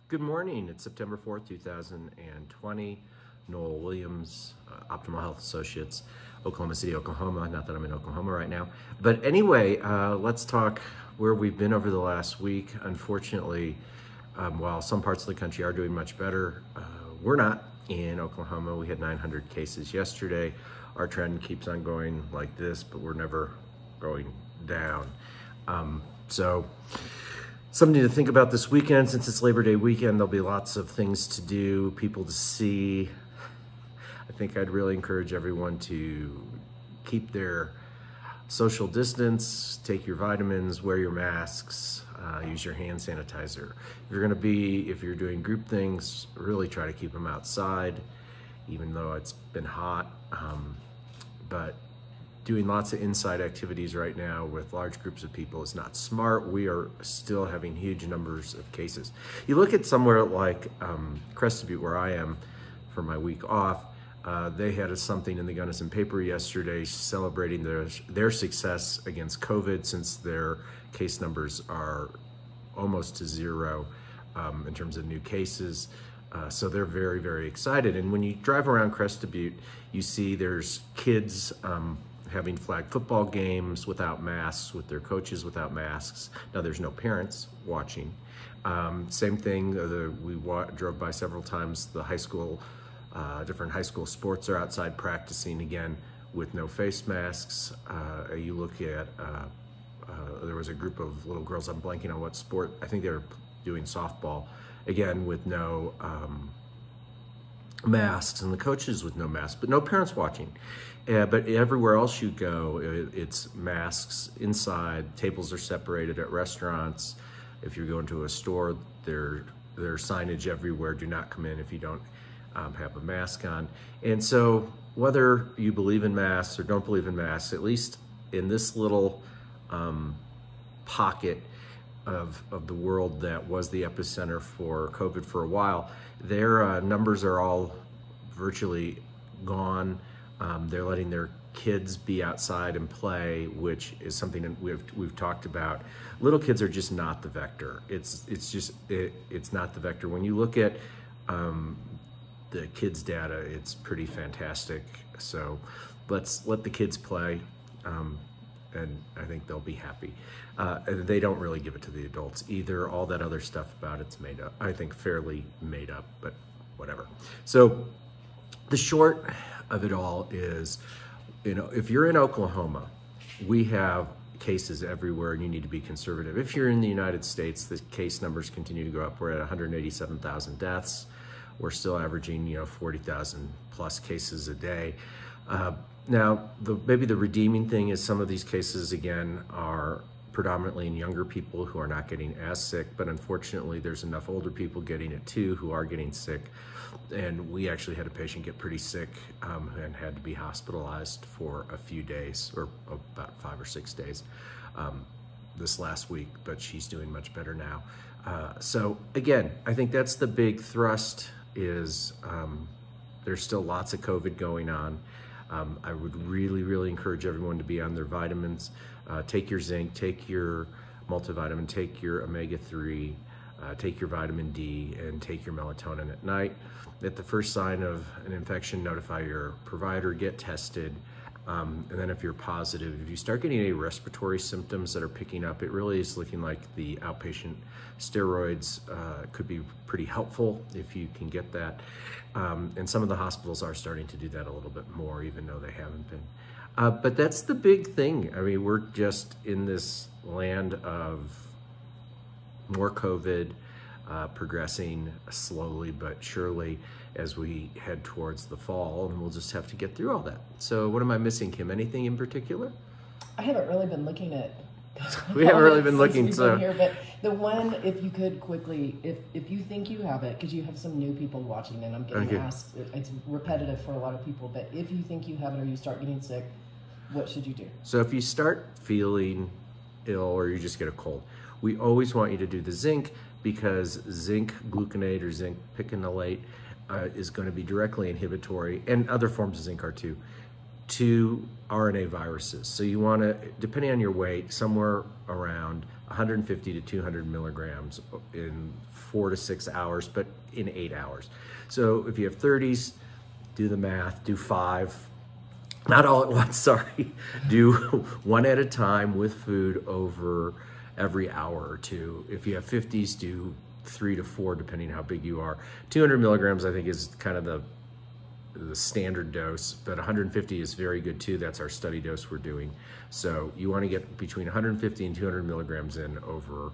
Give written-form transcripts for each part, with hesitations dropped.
Good morning. It's September 4th, 2020. Noel Williams, Optimal Health Associates, Oklahoma City, Oklahoma. Not that I'm in Oklahoma right now. But anyway, let's talk where we've been over the last week. Unfortunately, while some parts of the country are doing much better, we're not. In Oklahoma, we had 900 cases yesterday. Our trend keeps on going like this, but we're never going down. So something to think about this weekend. Since it's Labor Day weekend, there'll be lots of things to do, people to see. I think I'd really encourage everyone to keep their social distance, take your vitamins, wear your masks, use your hand sanitizer. If you're doing group things, really try to keep them outside, even though it's been hot. But doing lots of inside activities right now with large groups of people is not smart. We are still having huge numbers of cases. You look at somewhere like Crested Butte, where I am for my week off, they had something in the Gunnison paper yesterday celebrating their success against COVID, since their case numbers are almost to zero in terms of new cases. So they're very, very excited. And when you drive around Crested Butte, you see there's kids having flag football games without masks, with their coaches without masks. Now there's no parents watching. Same thing, we drove by several times, the high school, different high school sports are outside practicing again with no face masks. You look at, there was a group of little girls, I'm blanking on what sport, I think they were doing softball, again with no masks, and the coaches with no masks, but no parents watching. But everywhere else you go, it's masks inside. Tables are separated at restaurants. If you're going to a store, there's signage everywhere. Do not come in if you don't have a mask on. And so whether you believe in masks or don't believe in masks, at least in this little pocket of the world that was the epicenter for COVID for a while, their numbers are all virtually gone. They're letting their kids be outside and play, which is something that we've talked about. Little kids are just not the vector. It's not the vector. When you look at the kids' data, it's pretty fantastic. So let's let the kids play, and I think they'll be happy. And they don't really give it to the adults either. All that other stuff about it's made up. I think fairly made up, but whatever. So the short of it all is, if you're in Oklahoma, we have cases everywhere and you need to be conservative. If you're in the United States, the case numbers continue to go up. We're at 187,000 deaths. We're still averaging, 40,000 plus cases a day. Now, maybe the redeeming thing is some of these cases, again, are predominantly in younger people who are not getting as sick, but unfortunately there's enough older people getting it too who are getting sick. And we actually had a patient get pretty sick and had to be hospitalized for a few days, or about 5 or 6 days this last week, but she's doing much better now. So again, I think that's the big thrust is there's still lots of COVID going on. I would really, really encourage everyone to be on their vitamins. Take your zinc, take your multivitamin, take your omega-3, take your vitamin D, and take your melatonin at night. At the first sign of an infection, notify your provider, get tested. And then if you're positive, if you start getting any respiratory symptoms that are picking up, it really is looking like the outpatient steroids could be pretty helpful if you can get that. And some of the hospitals are starting to do that a little bit more, even though they haven't been. But that's the big thing. I mean, we're just in this land of more COVID, progressing slowly but surely as we head towards the fall, and we'll just have to get through all that. So what am I missing, Kim? Anything in particular? I haven't really been looking at we haven't really been looking, so here, but the one, if you could quickly, if you think you have it, because you have some new people watching, and I'm getting asked, it's repetitive for a lot of people, but if you think you have it or you start getting sick, what should you do? So if you start feeling ill or you just get a cold, we always want you to do the zinc, because zinc gluconate or zinc piconate is going to be directly inhibitory, and other forms of zinc are too, to RNA viruses. So you want to, depending on your weight, somewhere around 150 to 200 milligrams in 4 to 6 hours, but in 8 hours. So if you have 30s, do the math, do 5, not all at once, sorry. Do 1 at a time with food over every hour or 2. If you have 50s, do 3 to 4, depending how big you are. 200 milligrams, I think, is kind of the standard dose, but 150 is very good too. That's our study dose we're doing. So you want to get between 150 and 200 milligrams in over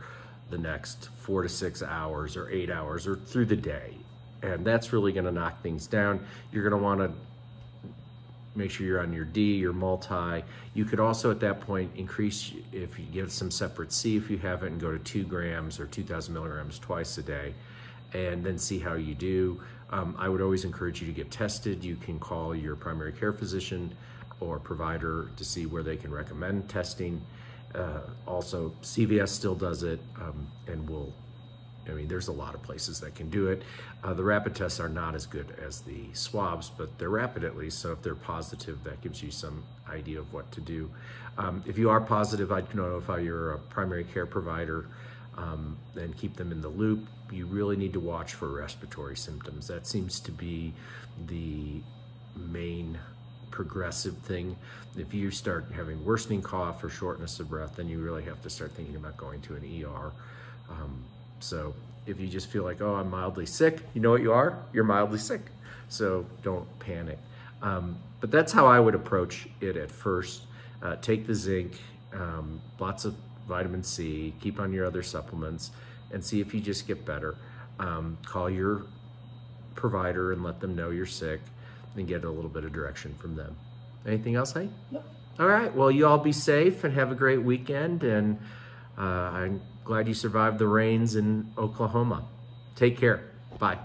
the next 4 to 6 hours or 8 hours or through the day. And that's really going to knock things down. You're going to want to make sure you're on your D, your multi. You could also at that point increase, if you get some separate C if you have it, and go to 2 grams or 2,000 milligrams twice a day, and then see how you do. I would always encourage you to get tested. You can call your primary care physician or provider to see where they can recommend testing. Also, CVS still does it, and there's a lot of places that can do it. The rapid tests are not as good as the swabs, but they're rapid at least, so if they're positive, that gives you some idea of what to do. If you are positive, I'd notify your primary care provider and keep them in the loop. You really need to watch for respiratory symptoms. That seems to be the main progressive thing. If you start having worsening cough or shortness of breath, then you really have to start thinking about going to an ER. So if you just feel like, oh, I'm mildly sick, you know what you are? You're mildly sick. So don't panic. But that's how I would approach it at first. Take the zinc, lots of vitamin C, keep on your other supplements, and see if you just get better. Call your provider and let them know you're sick and get a little bit of direction from them. Anything else, hey? No. All right, well, you all be safe and have a great weekend, and I'm glad you survived the rains in Oklahoma. Take care. Bye.